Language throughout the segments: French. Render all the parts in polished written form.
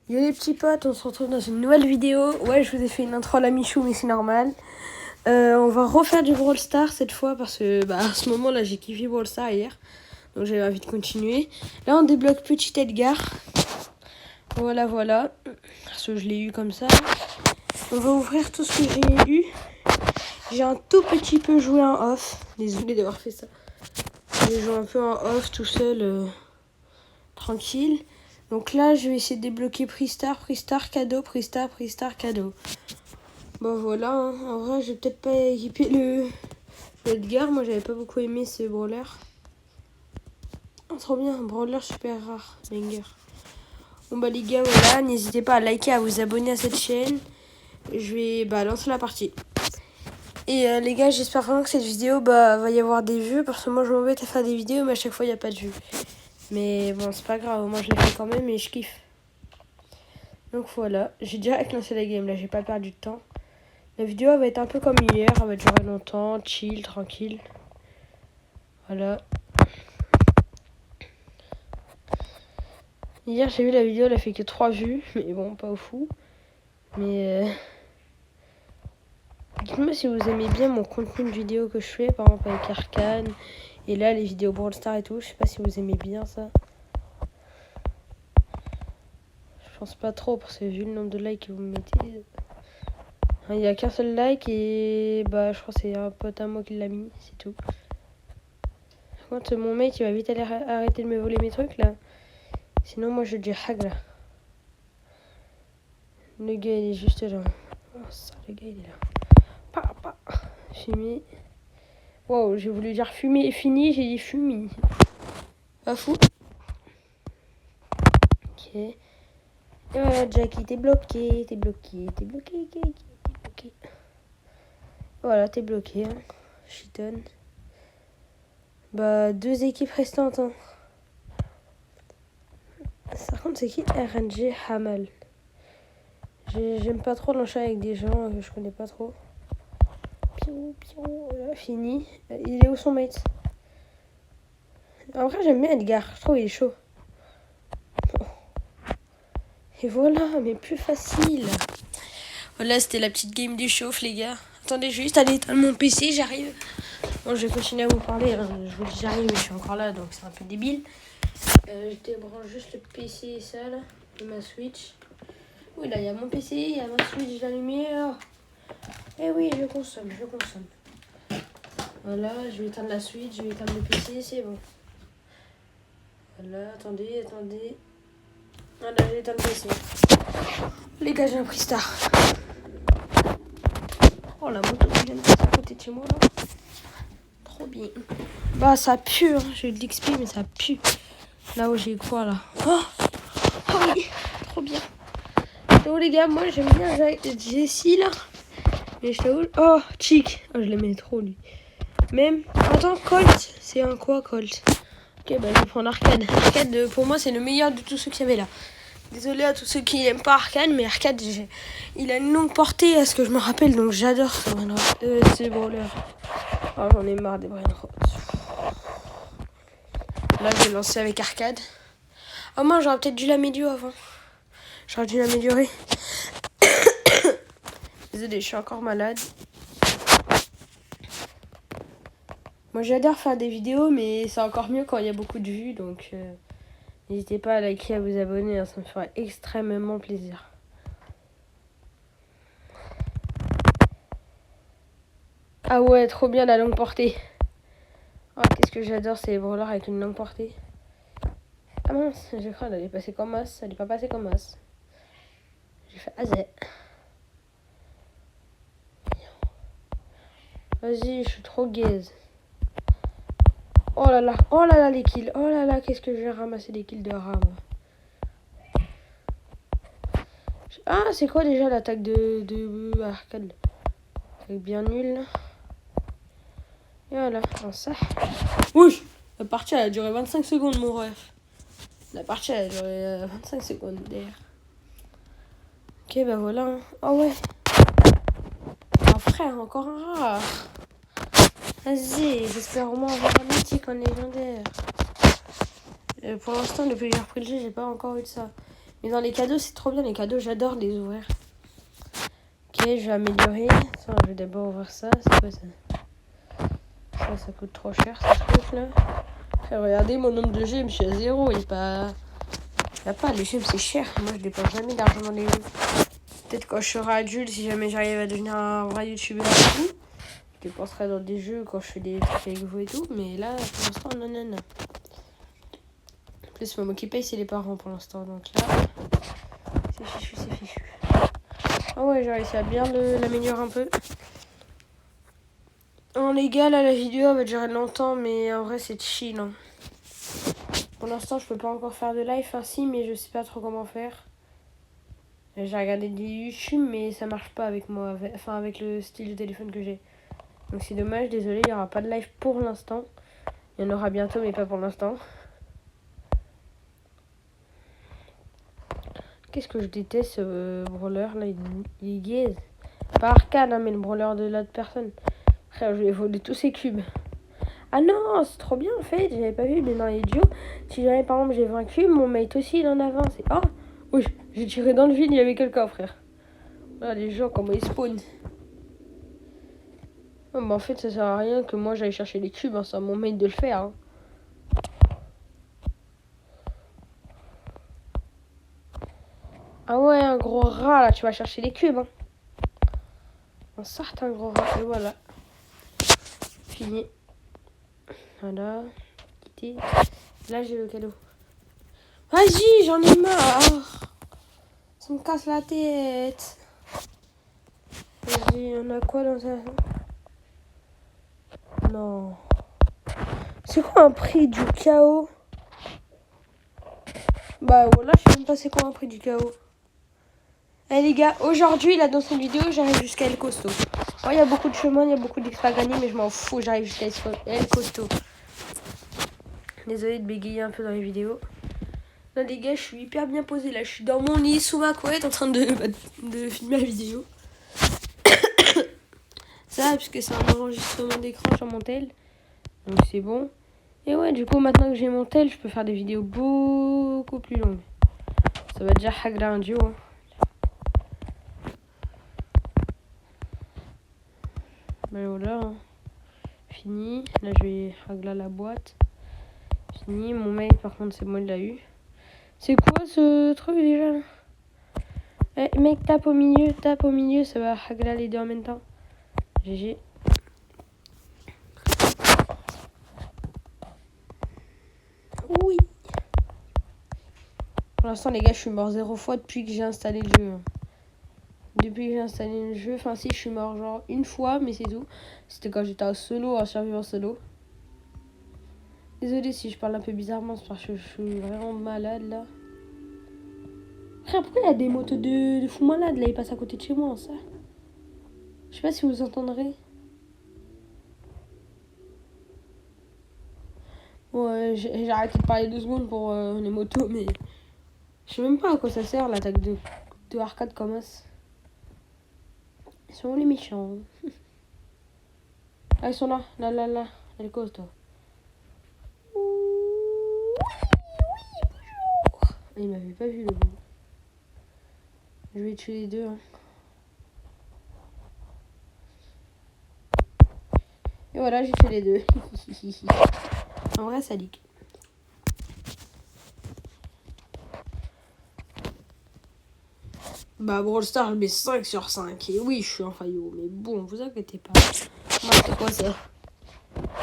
Yo les petits potes, on se retrouve dans une nouvelle vidéo. Ouais, je vous ai fait une intro à la Michou, mais c'est normal. On va refaire du Brawl Stars cette fois parce que à ce moment là j'ai kiffé Brawl Stars hier. Donc j'avais envie de continuer. Là on débloque Petit Edgar. Voilà. Parce que je l'ai eu comme ça. On va ouvrir tout ce que j'ai eu. J'ai un tout petit peu joué en off. Désolé d'avoir fait ça. J'ai joué un peu en off tout seul. Tranquille. Donc là, je vais essayer de débloquer prix star, cadeau, prix star, cadeau. Bon voilà, hein. En vrai, je vais peut-être pas équiper le Edgar. Moi, j'avais pas beaucoup aimé ce brawler. Oh, trop bien, un brawler super rare, banger. Bon bah les gars, voilà, n'hésitez pas à liker, à vous abonner à cette chaîne. Je vais lancer la partie. Et les gars, j'espère vraiment que cette vidéo va y avoir des vues. Parce que moi, je m'embête à faire des vidéos, mais à chaque fois, il n'y a pas de vues. Mais bon, c'est pas grave, moi je l'ai fait quand même et je kiffe. Donc voilà, j'ai déjà lancé la game, là j'ai pas perdu de temps. La vidéo elle va être un peu comme hier, elle va durer longtemps, chill, tranquille. Voilà. Hier j'ai vu la vidéo, elle a fait que 3 vues, mais bon, pas au fou. Mais dites-moi si vous aimez bien mon contenu de vidéo que je fais, par exemple avec Arcane. Et là les vidéos Brawl Stars et tout, je sais pas si vous aimez bien ça. Je pense pas trop parce que vu le nombre de likes que vous me mettez. Il n'y a qu'un seul like et je crois que c'est un pote à moi qui l'a mis, c'est tout. Par contre mon mec il va vite aller arrêter de me voler mes trucs là. Sinon moi je dis hagra. Le gars il est juste là. Oh ça, le gars il est là. Fumer. Wow, j'ai voulu dire fumer et fini, j'ai dit fumi. Pas fou. Ok. Et voilà, Jackie, t'es bloqué. Voilà, t'es bloqué. Hein. Chiton. 2 équipes restantes. Hein. Par contre, c'est qui RNG Hamal? J'aime pas trop l'enchaîner avec des gens que je connais pas trop. Voilà, fini. Il est où son mate? En vrai, j'aime bien Edgar. Je trouve il est chaud. Et voilà, mais plus facile. Voilà, c'était la petite game du chauffe, les gars. Attendez juste, allez éteindre mon PC, j'arrive. Bon, je vais continuer à vous parler. Hein. Je vous dis j'arrive, mais je suis encore là, donc c'est un peu débile. Je débranche juste le PC et ça, là, de ma Switch. Oui, là, il y a mon PC, il y a ma Switch, la lumière. Eh oui, je consomme. Voilà, je vais éteindre la Switch, je vais éteindre le PC, c'est bon. Voilà, attendez. Voilà, j'ai éteint le PC. Les gars, j'ai un prix star. Oh, la moto qui vient de passer à côté de chez moi, là. Trop bien. Ça pue, hein. J'ai de l'XP, mais ça pue. Là où j'ai quoi, là? Oh oui, trop bien. Donc, les gars, moi, j'aime bien Jessie, là. Mais je t'avoue... Oh, Chick. Oh, je l'aimais trop, lui. Même... Attends, Colt. C'est un quoi, Colt? Ok, je vais prendre Arcade. Arcade, pour moi, c'est le meilleur de tous ceux qu'il y avait là. Désolé à tous ceux qui n'aiment pas Arcade, mais Arcade, il a une longue portée à ce que je me rappelle, donc j'adore ce brawler. Oh, j'en ai marre des brainrots. Là, je vais lancer avec Arcade. Oh, moi, j'aurais peut-être dû l'améliorer avant. J'aurais dû l'améliorer. Désolé, je suis encore malade. Moi, j'adore faire des vidéos, mais c'est encore mieux quand il y a beaucoup de vues, donc n'hésitez pas à liker, à vous abonner, hein, ça me ferait extrêmement plaisir. Ah ouais, trop bien la longue portée. Oh, qu'est-ce que j'adore ces brawlers avec une longue portée. Ah mince, j'ai cru qu'elle allait passer comme as. Elle n'est pas passée comme as. J'ai fait azé. Vas-y, je suis trop gaze. Oh là là, les kills. Oh là là, qu'est-ce que je vais ramasser des kills de ram. Ah, c'est quoi déjà l'attaque de Arcade? Attaque bien nulle. Et voilà, ça. Oui, la partie elle a duré 25 secondes, mon ref. La partie elle a duré 25 secondes d'ailleurs. Ok, voilà. Oh ouais. Un frère, encore un rare. Vas-y, j'espère au moins avoir un mythique en légendaire. Pour l'instant, depuis que j'ai repris le jeu, j'ai pas encore eu de ça. Mais dans les cadeaux, c'est trop bien. Les cadeaux, j'adore les ouvrir. Ok, je vais améliorer. Attends, je vais d'abord ouvrir ça. C'est quoi ça? Ça coûte trop cher, ce truc-là. Regardez mon nombre de gemmes, je suis à 0. Il n'y a pas, les gemmes, c'est cher. Moi, je dépense jamais d'argent dans les jeux. Peut-être quand je serai adulte, si jamais j'arrive à devenir un vrai youtubeur et tout, je dépenserai dans des jeux quand je fais des trucs avec vous et tout. Mais là, pour l'instant, non. En plus, moi qui paye, c'est les parents pour l'instant. Donc là, c'est fichu. Ah ouais, j'ai réussi à bien l'améliorer un peu. En légal, à la vidéo, elle va durer longtemps, mais en vrai, c'est chill. Hein. Pour l'instant, je peux pas encore faire de live, si, mais je sais pas trop comment faire. J'ai regardé des YouTube, mais ça marche pas avec moi, avec le style de téléphone que j'ai. Donc c'est dommage, désolé, il y aura pas de live pour l'instant. Il y en aura bientôt, mais pas pour l'instant. Qu'est-ce que je déteste ce brawler là, il est gaze. Pas arcade, hein, mais le brawler de l'autre personne. Frère, je vais voler tous ces cubes. Ah non, c'est trop bien en fait, j'avais pas vu, mais dans les duos, si jamais par exemple j'ai vaincu, mon mate aussi il en a 20. Oh, oui, j'ai tiré dans le vide, il y avait quelqu'un, frère. Voilà les gens, comment ils spawnent. Oh, bah, en fait, ça sert à rien que moi j'aille chercher les cubes, hein, c'est à mon mate de le faire. Hein. Ah ouais, un gros rat là, tu vas chercher les cubes. Hein. Un certain gros rat, et voilà. Fini. Voilà. Quitter. Là j'ai le cadeau. Vas-y, j'en ai marre. Ça me casse la tête. Vas-y, on a quoi dans ça? Non. C'est quoi un prix du chaos? Bah voilà, je sais même pas c'est quoi un prix du chaos. Eh les gars, aujourd'hui là dans cette vidéo, j'arrive jusqu'à El Costo. Il y a beaucoup de chemins, il y a beaucoup d'extra gagnés, mais je m'en fous, j'arrive jusqu'à El Costo. Désolée de bégayer un peu dans les vidéos. Là les gars, je suis hyper bien posée là, je suis dans mon lit sous ma couette en train de filmer la vidéo. Ça, puisque c'est un enregistrement d'écran sur mon tel. Donc c'est bon. Et ouais, du coup, maintenant que j'ai mon tel, je peux faire des vidéos beaucoup plus longues. Ça va déjà hagla un duo. Hein. Ben voilà. Hein. Fini. Là, je vais hagla la boîte. Fini. Mon mail, par contre, c'est moi qui l'a eu. C'est quoi ce truc déjà là? Eh, mec, tape au milieu, ça va hagla les deux en même temps. GG. Oui. Pour l'instant, les gars, je suis mort 0 fois depuis que j'ai installé le jeu. Depuis que j'ai installé le jeu, enfin si, je suis mort genre une fois, mais c'est tout. C'était quand j'étais en solo, en survivant solo. Désolée si je parle un peu bizarrement, c'est parce que je suis vraiment malade là. Après, pourquoi il y a des motos de fous malades là, ils passent à côté de chez moi, ça. Je sais pas si vous entendrez. Ouais, j'ai arrêté de parler 2 secondes pour les motos, mais je sais même pas à quoi ça sert l'attaque de arcade comme ça. Ils sont où les méchants? Ah, ils sont là, là. Elle cause toi. Il m'avait pas vu le bout. Je vais tuer les deux. Hein. Et voilà, j'ai tué les deux. En vrai, ça leak. Bah, Brawl Stars, je mets 5 sur 5. Et oui, je suis un faillot. Mais bon, vous inquiétez pas. Moi, c'est quoi ça?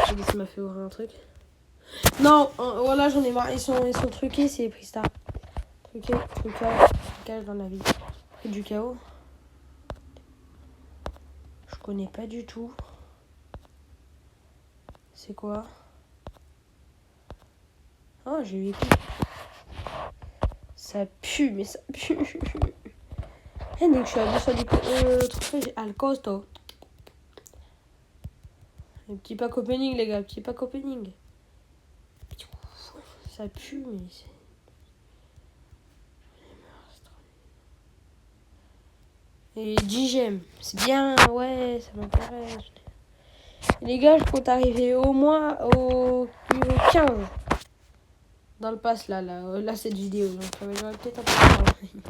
J'ai dit, ça m'a fait ouvrir un truc. Non, voilà, j'en ai marre. Ils sont truqués, c'est prix star. Trucage dans la vie. Prix du chaos. Je connais pas du tout. C'est quoi? Oh, j'ai eu écrit. Ça pue, mais ça pue. Eh, dès que je suis à 200 du truc, j'ai le costo. Un petit pack opening, les gars, petit pack opening. Ça pue, mais c'est. Et 10 gemmes, c'est bien, ouais, ça m'intéresse. Les gars, je compte arriver au moins au niveau 15. dans le pass là cette vidéo. Donc ça va durer peut-être un peu de temps.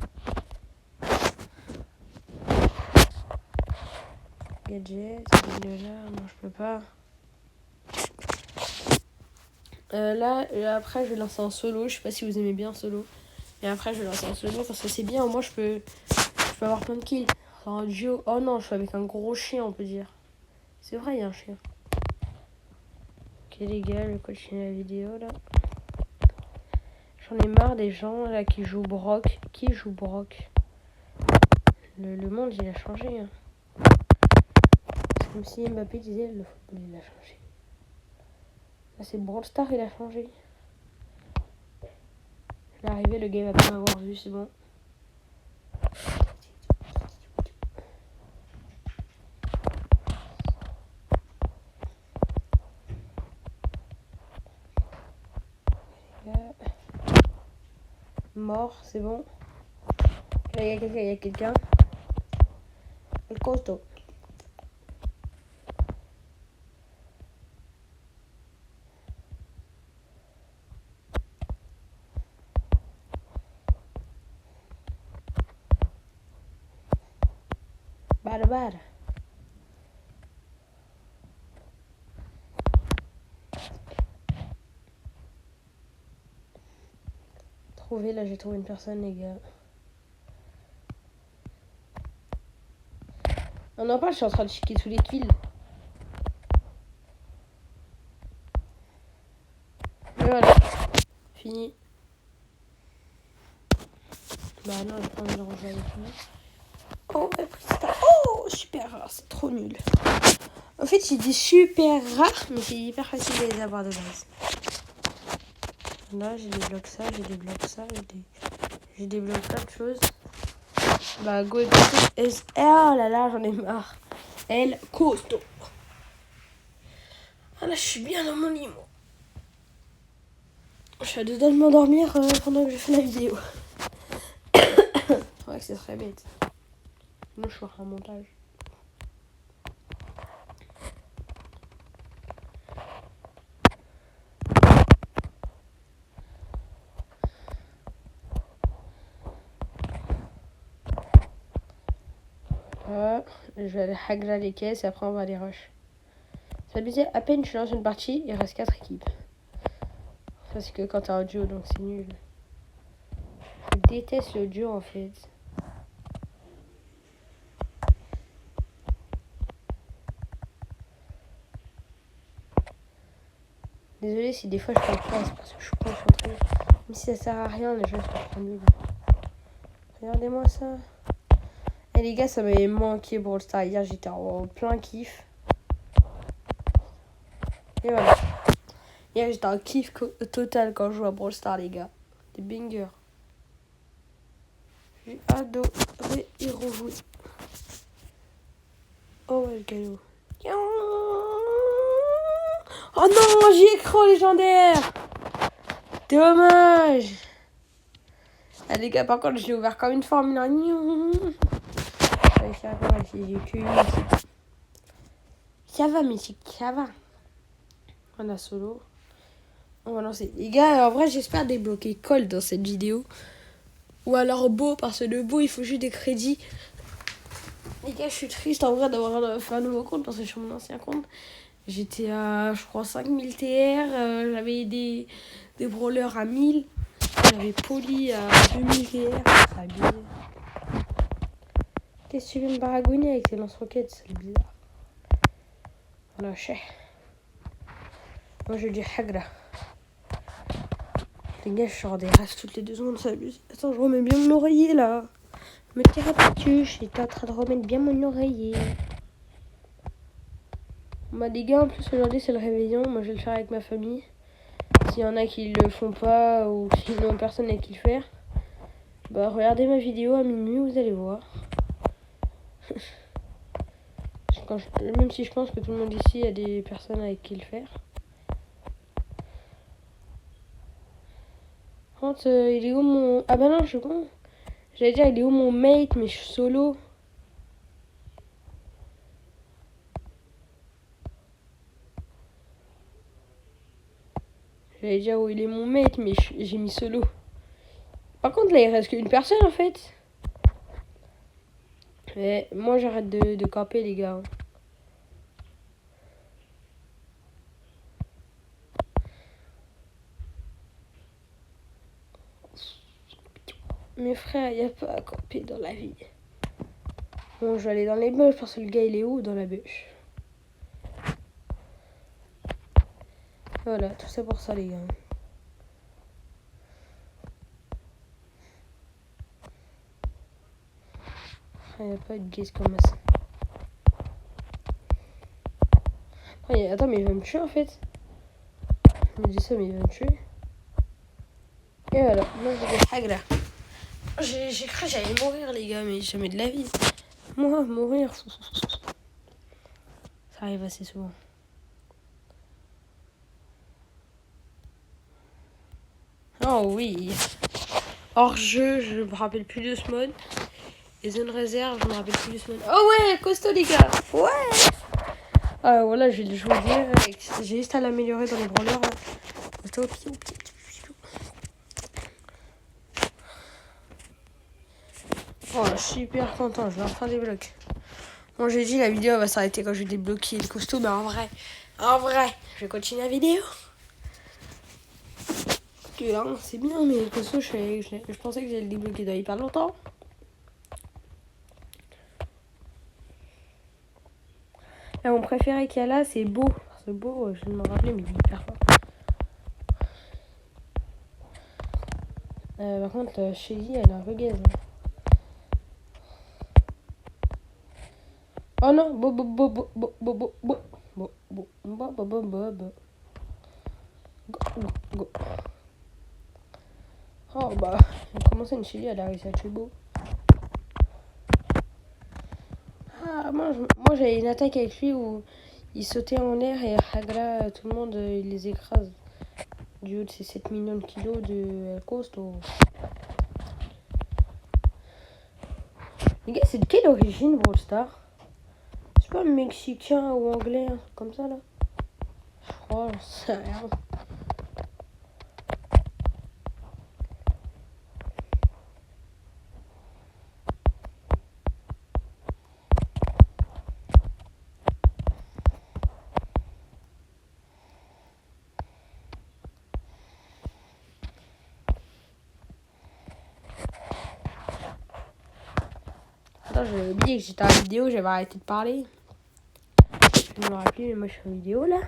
Gadget, là, non je peux pas. Là, après je vais lancer en solo. Je sais pas si vous aimez bien en solo. Et après je vais lancer en solo parce que c'est bien. Moi je peux avoir plein de kills. En duo. Oh non, je suis avec un gros chien, on peut dire. C'est vrai, il y a un chien. Ok les gars, je vais continuer la vidéo là. J'en ai marre des gens là qui jouent Brock. Qui joue Brock? Le monde il a changé. Hein. C'est comme si Mbappé disait le football il a changé. Là c'est Brawl Stars il a changé. Il est arrivé, le gars va pas m'avoir vu, c'est bon. Mort, c'est bon. Là, il y a quelqu'un. Le costaud. Barbare. Trouvé, là j'ai trouvé une personne, les gars. On en parle, je suis en train de checker tous les kills. Et voilà. Fini. Bah non, j'ai pas envie de rejoindre avec lui. Oh, oh, super rare, c'est trop nul. En fait, j'ai dit super rare, mais c'est hyper facile de les avoir de base. Là, j'ai débloqué ça, j'ai débloqué ça, j'ai débloqué plein de choses. Bah, go et costaud. Oh là là, j'en ai marre. El costaud. Ah là, je suis bien dans mon lit, moi. Je suis à deux doigts de m'endormir pendant que je fais la vidéo. C'est vrai que c'est très bête. Moi, je ferai un montage. Je vais aller hagra les caisses et après on va aller rush. Ça veut dire à peine je lance une partie, il reste 4 équipes. Ça c'est que quand t'as un duo donc c'est nul. Je déteste le duo en fait. Désolé si des fois je parle pas, c'est parce que je suis concentrée. Même si ça sert à rien, les jeux sont trop nuls. Regardez-moi ça. Et les gars, ça m'avait manqué Brawl Stars. Hier j'étais en plein kiff. Et voilà. Hier j'étais en kiff total quand je joue à Brawl Stars les gars. Des bangers. J'ai adoré y rejouer. Oh ouais le galop. Oh non, j'ai écran légendaire. Dommage. Ah les gars, par contre, je l'ai ouvert comme une formule. Ça va, Mythique, ça va. On a solo. On va lancer. Les gars, en vrai, j'espère débloquer Colt dans cette vidéo. Ou alors Beau, parce que le Beau, il faut juste des crédits. Les gars, je suis triste en vrai d'avoir fait un nouveau compte parce que sur mon ancien compte, j'étais à, je crois, 5000 TR. J'avais des brawlers à 1000. J'avais Poli à 2000 TR. C'est abusé. Qu'est-ce que tu viens de baragouiner avec tes lance-roquettes? C'est bizarre. Voilà, chais. Moi, je dis hagra. Les gars, je sors des races toutes les 2 secondes, c'est abusé. Attends, je remets bien mon oreiller là. Me tire pas dessus, j'étais en train de remettre bien mon oreiller. Bah les gars, en plus aujourd'hui c'est le réveillon, moi je vais le faire avec ma famille. S'il y en a qui le font pas ou s'ils n'ont personne avec qui le faire, bah regardez ma vidéo à minuit, vous allez voir. Même si je pense que tout le monde ici a des personnes avec qui le faire. Il est où mon... Ah bah non, je suis con. J'allais dire il est où mon mate, mais je suis solo. J'allais dire où il est mon mate, mais j'ai mis solo. Par contre, là, il reste qu'une personne, en fait. Mais moi, j'arrête de camper, les gars. Mes frères, il n'y a pas à camper dans la vie. Bon, je vais aller dans les bûches parce que le gars, il est où dans la bûche? Voilà, tout ça pour ça, les gars. Il n'y a pas de guise comme ça. Attends, mais il va me tuer en fait. Je me dis ça, mais il va me tuer. Et voilà, moi j'ai des hagra. J'ai cru que j'allais mourir, les gars, mais jamais de la vie. Moi, mourir. Ça arrive assez souvent. Oh oui. Hors jeu, je me rappelle plus de ce mode. Et zone réserve, je me rappelle plus de ce mode. Oh ouais, costaud, les gars. Ouais. Ah voilà, je vais le jouer. J'ai juste à l'améliorer dans les brawlers. Costaud, pied. Oh, je suis hyper content, je vais refaire des blocs. Bon, j'ai dit la vidéo va s'arrêter quand je vais débloquer le costaud, mais en vrai, je vais continuer la vidéo. Que hein, c'est bien, mais le costaud, je pensais que j'allais le débloquer dans hyper longtemps. Et mon préféré qu'il y a là, c'est Beau. Parce que Beau, je viens de me rappeler, mais il est hyper fort. Par contre, Shelly, elle a un peu gaze. Oh non, Beau. Go. Oh bah, comment ça une Shelly, elle a réussi à tuer Beau? Ah, moi j'avais une attaque avec lui où il sautait en l'air et Hagra, tout le monde, il les écrase. Du haut de ses 7 millions de kilos de costaud. Les gars, c'est de quelle origine Brawl Stars? C'est pas mexicain ou anglais, hein, comme ça là? Je crois, j'en sais rien. Attends, j'avais oublié que j'étais en vidéo, j'avais arrêté de parler. Je me rappelle, mais moi je suis en vidéo là.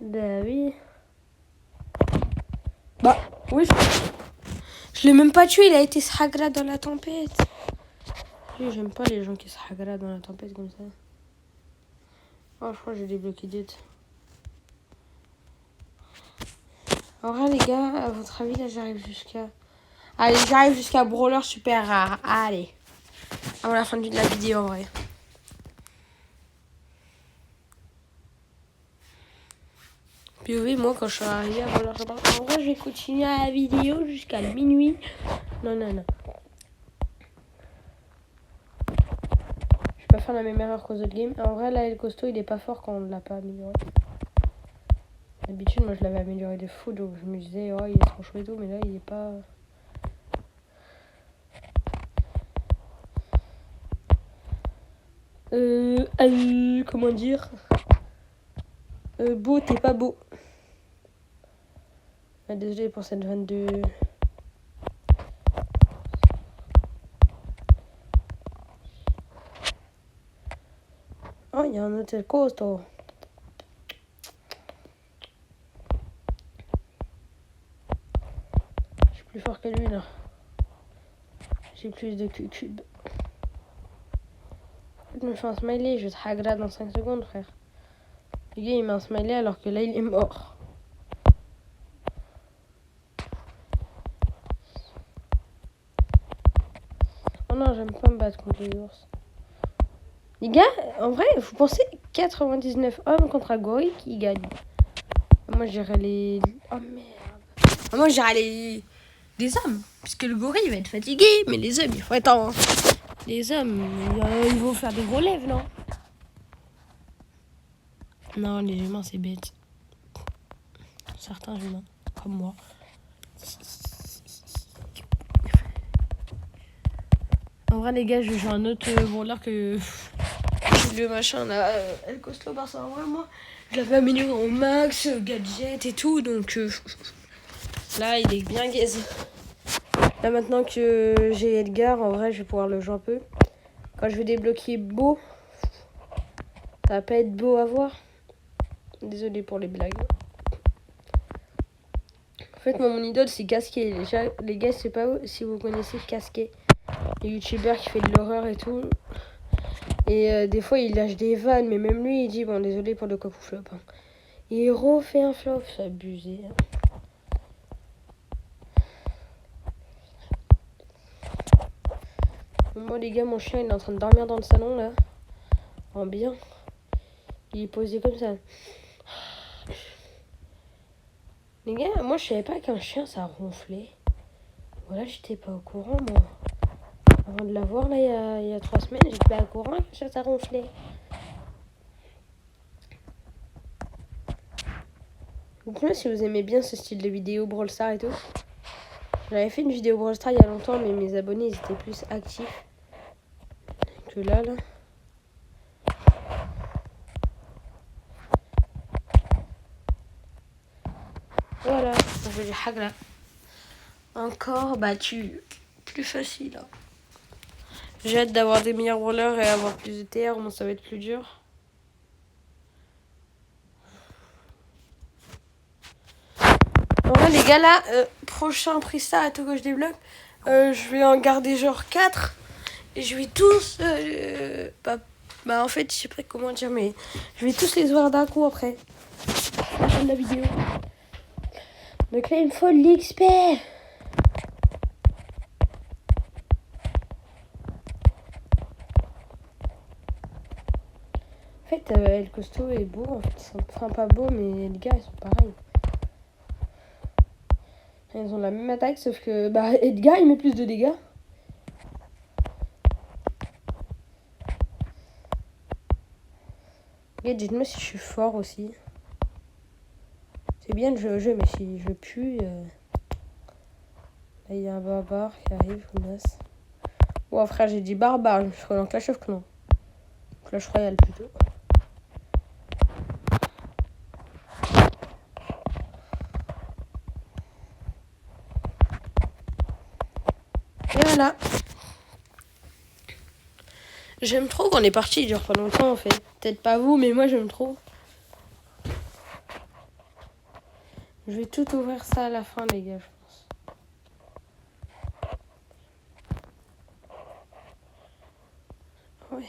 David. Bah, oui. Je l'ai même pas tué, il a été Sagra dans la tempête. J'aime pas les gens qui se Sagra dans la tempête comme ça. Oh, je crois que j'ai débloqué d'être. En vrai, les gars, à votre avis, là, j'arrive jusqu'à. Allez, j'arrive jusqu'à Brawler super rare. Allez. Avant la fin de la vidéo, en vrai. Puis oui, moi, quand je suis arrivé à Brawler super rare, en vrai, je vais continuer la vidéo jusqu'à minuit. Non. Je vais pas faire la même erreur qu'aux autres games. En vrai, là, le costaud, il est pas fort quand on l'a pas amélioré. D'habitude, moi, je l'avais amélioré de fou, donc je me disais, oh, il est trop chaud et tout, mais là, il est pas. Comment dire? Beau, t'es pas beau. Ah, désolé pour cette 22. Oh, il y a un hôtel costaud. Je suis plus fort que lui, là. J'ai plus de cube. Je me fais un smiley, je vais te hagra dans 5 secondes, frère. Le gars, il met un smiley alors que là, il est mort. Oh non, j'aime pas me battre contre les ours. Les gars, en vrai, vous pensez 99 hommes contre un gorille qui gagne? Moi, je dirais les... Oh merde. Moi, je dirais les hommes. Puisque le gorille, il va être fatigué. Mais les hommes, il faut être en... Les hommes, ils vont faire des relèves, non? Non, les humains, c'est bête. certains humains, comme moi. En vrai, les gars, je joue un autre brawler que le machin là, El Costo Barça. En vrai, moi, je l'avais amélioré au max, gadget et tout, donc là, il est bien gaze. Là, maintenant que j'ai Edgar, en vrai, je vais pouvoir le jouer un peu. Quand je vais débloquer Beau, ça va pas être beau à voir. Désolé pour les blagues. En fait, moi, mon idole, c'est Casquet. Les gars, je sais pas si vous connaissez Casquet. Le youtubeur qui fait de l'horreur et tout. Et des fois, il lâche des vannes, mais même lui, il dit, bon, désolé pour le coq ou flop. Hein. Il refait un flop, c'est abusé. Hein. Moi, les gars, mon chien, il est en train de dormir dans le salon, là. En bien. Il est posé comme ça. Les gars, moi, je savais pas qu'un chien, ça ronflait. Voilà, j'étais pas au courant, moi. Avant de l'avoir, là, il y a 3 semaines, j'étais pas au courant qu'un chien, ça ronflait. Dites-moi si vous aimez bien ce style de vidéo Brawl Stars et tout. J'avais fait une vidéo Brawl Stars il y a longtemps, mais mes abonnés, ils étaient plus actifs que là. Voilà, on fait du Hagla. Encore battu. Plus facile. Hein. J'ai hâte d'avoir des meilleurs brawlers et avoir plus de TR, bon, ça va être plus dur. En vrai, les gars, là, prochain Prista et tout que je débloque, je vais en garder genre 4. Et je vais tous. En fait, je sais pas comment dire, mais je vais tous les voir d'un coup après. La fin de la vidéo. Donc là, il me faut l'XP. En fait, El Costo est beau. En fait, enfin, pas beau, mais les gars, ils sont pareils. Ils ont la même attaque, sauf que Edgar, il met plus de dégâts. Et dites-moi si je suis fort aussi. C'est bien de jouer au jeu, mais si je pue... Là, il y a un barbare qui arrive, Ounas. Oh frère, j'ai dit barbare, je suis dans Clash of Clans. Clash Royale plutôt. Et voilà. J'aime trop quand les parties durent pas longtemps en fait. Peut-être pas vous, mais moi j'aime trop. Je vais tout ouvrir ça à la fin, les gars, je pense. Ouais.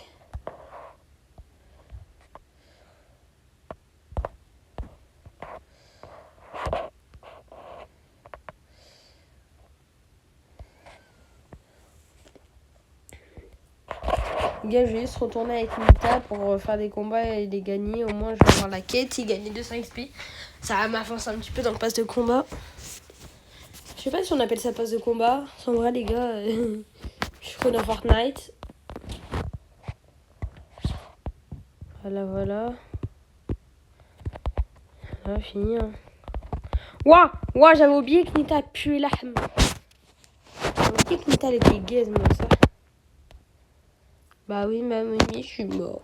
Les gars, je vais juste retourner avec Nita pour faire des combats et les gagner. Au moins, je vais avoir la quête et gagner 200 XP. Ça m'avance un petit peu dans le pass de combat. Je sais pas si on appelle ça pass de combat. En vrai, les gars, je suis dans Fortnite. Voilà. Voilà, fini. Hein. Ouah, j'avais oublié que Nita a pué l'ahm. J'avais oublié que Nita, elle était gaze, moi, ça. Bah oui, mamie, je suis mort.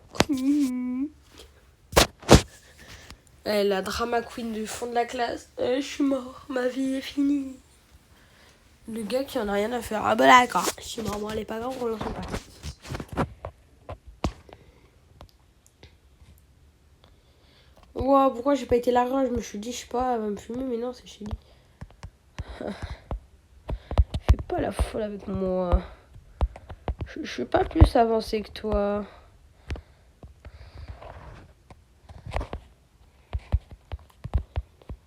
La drama queen du fond de la classe. Je suis mort, ma vie est finie. Le gars qui en a rien à faire. Ah bah d'accord, je suis mort, bon elle est pas grave, on lance pas. Wow, pourquoi j'ai pas été large? Je me suis dit, je sais pas, elle va me fumer, mais non, c'est Shelly. Fais pas la folle avec moi. Je suis pas plus avancé que toi.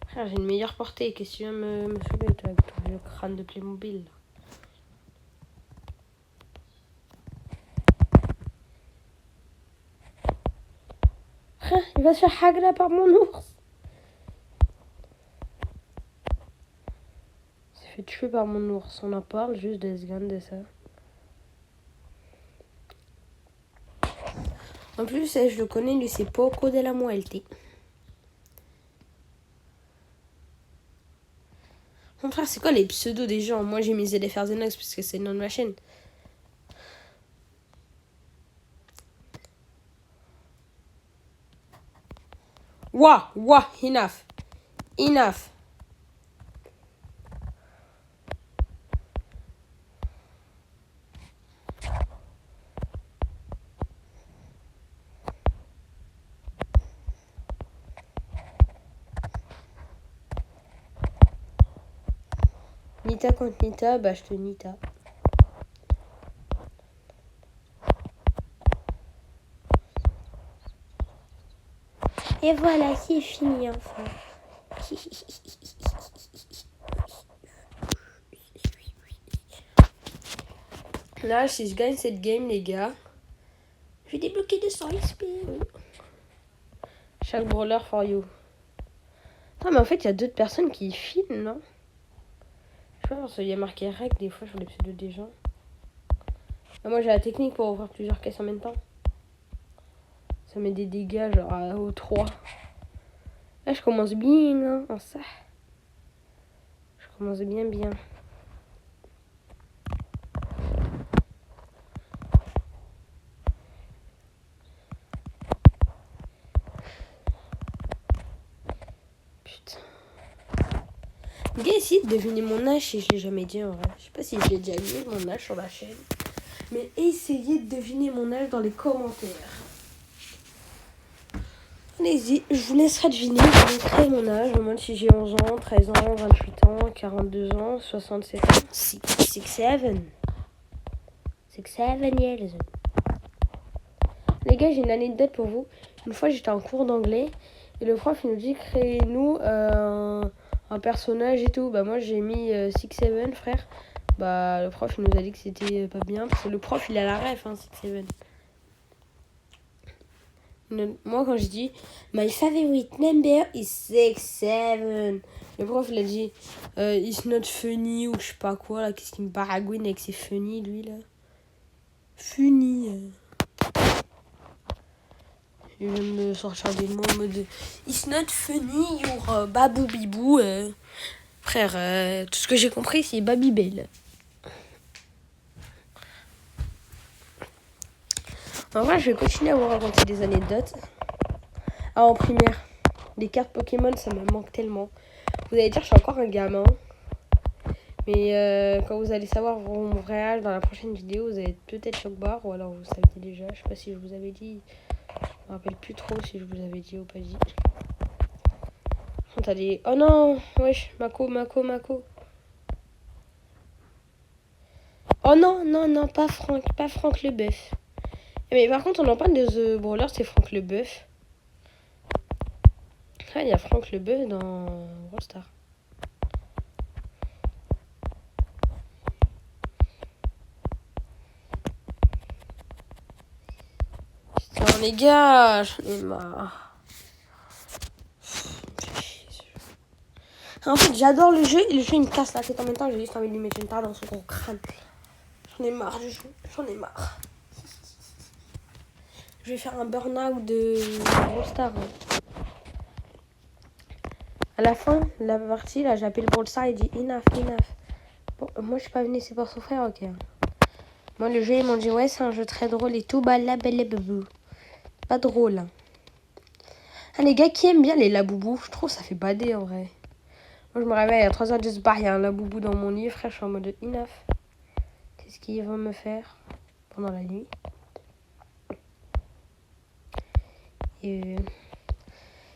Frère, j'ai une meilleure portée. Qu'est-ce que tu viens me sauver, toi, avec ton vieux crâne de Playmobil? Il va se faire hagla par mon ours. Il s'est fait tuer par mon ours. On en parle juste des secondes de ça. En plus, je le connais, lui, c'est Poco de la Muerte. Mon frère, c'est quoi les pseudos des gens? Moi, j'ai mis ZFR Zenox parce que c'est le nom de ma chaîne. Wouah, enough. Enough. Nita contre Nita, bah je te Nita. Et voilà, c'est fini enfin. Là, si je gagne cette game, les gars, je vais débloquer 200 XP. Chaque brawler for you. Non, mais en fait, il y a d'autres personnes qui filment, non? Je sais pas, parce qu'il y a marqué règle des fois sur les pseudos des gens. Moi, j'ai la technique pour ouvrir plusieurs caisses en même temps. Ça met des dégâts, genre au 3. Là, je commence bien, hein, en ça. Je commence bien. Putain. Les gars, essayez de deviner mon âge si je l'ai jamais dit en vrai. Je sais pas si je l'ai déjà dit, mon âge sur la chaîne. Mais essayez de deviner mon âge dans les commentaires. Allez-y, je vous laisserai deviner. Je mettrai mon âge. Au moins si j'ai 11 ans, 13 ans, 28 ans, 42 ans, 67 ans. 6-7 years. Les gars, j'ai une anecdote pour vous. Une fois, j'étais en cours d'anglais. Et le prof, il nous dit, créez-nous un personnage et tout. Bah moi, j'ai mis 6-7, frère. Bah le prof, il nous a dit que c'était pas bien. Parce que le prof, il a la ref, hein, 6-7. Moi, quand je dis my favorite number is 6-7, le prof il a dit it's not funny ou je sais pas quoi là. Qu'est-ce qu'il me baragouine avec ses funny, lui là? Funny. Il vient de me sortir des mots en mode it's not funny your babou bibou. Frère, tout ce que j'ai compris c'est Babybel. En vrai, je vais continuer à vous raconter des anecdotes. Ah, en primaire, les cartes Pokémon, ça me manque tellement. Vous allez dire, je suis encore un gamin. Mais quand vous allez savoir mon vrai âge dans la prochaine vidéo, vous allez peut-être choc-barre. Ou alors vous savez déjà. Je sais pas si je vous avais dit. Je me rappelle plus trop si je vous avais dit ou pas dit. T'as des... Oh non, wesh, Mako. Oh non, pas Franck Leboeuf. Mais par contre, on en parle de The Brawler, c'est Franck Leboeuf. Ah, il y a Franck Leboeuf dans Brawl Stars. Putain, les gars, j'en ai marre. En fait, j'adore le jeu et le jeu il me casse la tête en même temps. J'ai juste envie de lui mettre une tarte dans son gros crâne. J'en ai marre du jeu, j'en ai marre. Je vais faire un burn-out de Brawl Stars. À la fin de la partie, là, j'appelle Brawl Stars et dit enough. Bon, moi, je suis pas venue, c'est pour son frère, ok. Moi, le jeu, ils m'ont dit ouais, c'est un jeu très drôle et tout. Bah, la belle et boubou. Pas drôle. Ah, les gars qui aiment bien les laboubous, je trouve ça fait bader en vrai. Moi, je me réveille à 3h du soir, il y a un laboubou dans mon lit, frère, je suis en mode enough. Qu'est-ce qu'ils vont me faire pendant la nuit? Et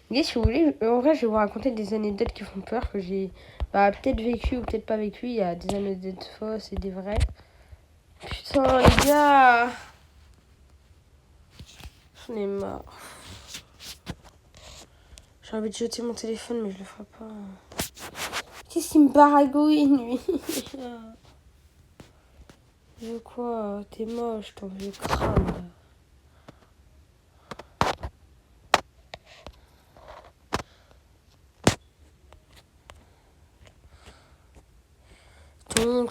les gars, si vous voulez, en vrai, je vais vous raconter des anecdotes qui font peur, que j'ai peut-être vécu ou peut-être pas vécu. Il y a des anecdotes fausses et des vraies. Putain, les gars, j'en ai marre. J'ai envie de jeter mon téléphone, mais je le ferai pas. Qu'est-ce qui me baragouine, lui? Je veux quoi? T'es moche, ton vieux crâne.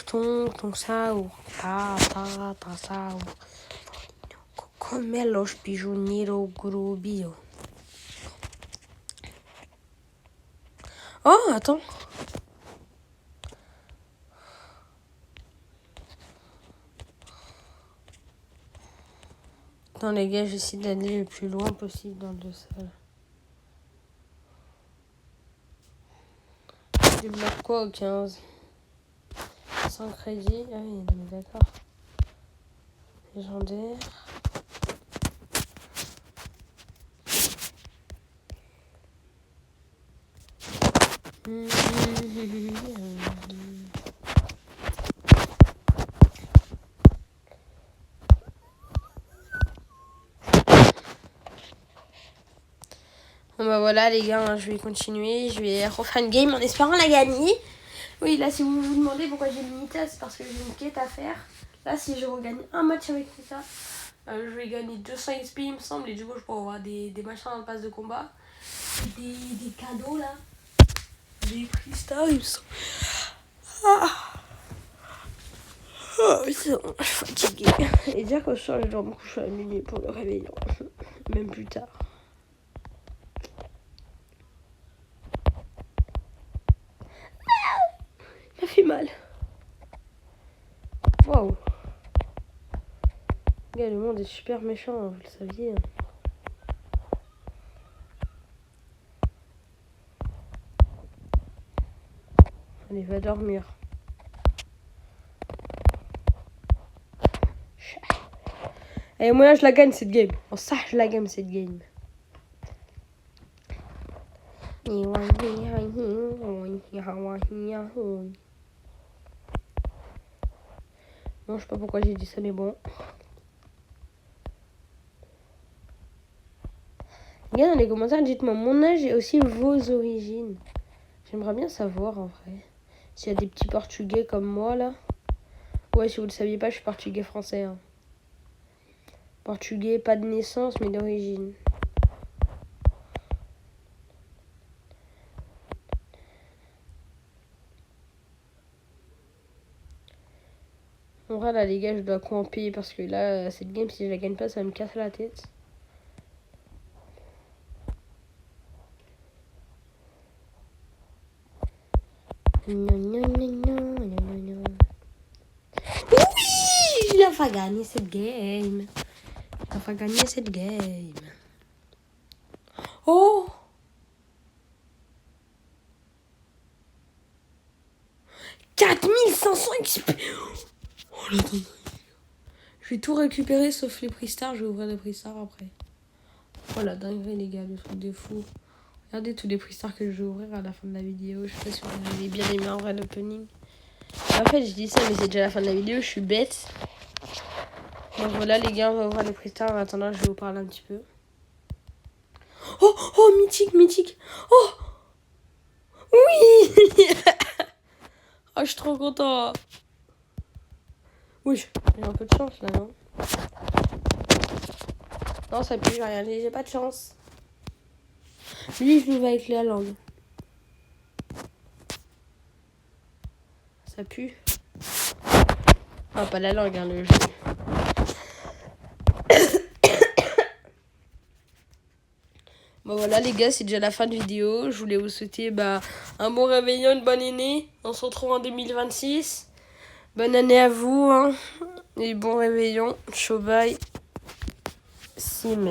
Tonk, saur. Ta, saur. Cocomelos, pigeonero, grubio. Oh, attends. Attends les gars, j'essaie d'aller le plus loin possible dans le sol. Je débloque quoi au 15? Sans crédit. Ah oui, non, mais d'accord. Légendaire. Bon bah voilà les gars, hein, je vais continuer, je vais refaire une game en espérant la gagner. Oui, là si vous vous demandez pourquoi j'ai mis Nita, c'est parce que j'ai une quête à faire. Là si je regagne un match avec Nita, je vais gagner 200 XP il me semble, et du coup je pourrai avoir des machins dans le pass de combat. Des cadeaux là. Des cristaux il me semble. Oui, c'est bon, je suis fatiguée. Et dire qu'au soir je dois me coucher à minuit pour le réveillon. Même plus tard. Ça fait mal. Waouh. Gars, le monde est super méchant, vous le saviez. Allez, va dormir. Et moi là, je la gagne cette game. Oh, ça, je la gagne cette game. Non, je sais pas pourquoi j'ai dit ça, mais bon. Les gars, dans les commentaires, dites-moi mon âge et aussi vos origines. J'aimerais bien savoir en vrai. S'il y a des petits portugais comme moi là. Ouais, si vous le saviez pas, je suis portugais français. Hein. Portugais, pas de naissance, mais d'origine. En vrai, là, les gars, je dois camper parce que là, cette game, si je la gagne pas, ça va me casser la tête. Oui, il a pas gagné cette game. Il a pas gagné cette game. Oh! « 4500 XP. Oh la dinguerie. Je vais tout récupérer sauf les prix stars. Je vais ouvrir les prix stars après. Oh la dinguerie les gars, le truc de fou. Regardez tous les prix stars que je vais ouvrir à la fin de la vidéo. Je sais pas si vous avez bien aimé en vrai l'opening. En fait je dis ça mais c'est déjà la fin de la vidéo. Je suis bête. Donc voilà les gars, on va ouvrir les prix stars. En attendant je vais vous parler un petit peu. Oh, oh, mythique, mythique. Oh, oui. Oh, je suis trop content. Oui, j'ai un peu de chance là, non? Non, ça pue, j'ai rien dit, j'ai pas de chance. Lui, je l'ouvre avec la langue. Ça pue. Ah, pas la langue, hein, le jeu. Bon voilà les gars, c'est déjà la fin de vidéo. Je voulais vous souhaiter un bon réveillon, une bonne année. On se retrouve en 2026. Bonne année à vous. Hein. Et bon réveillon. Ciao bye. Sim.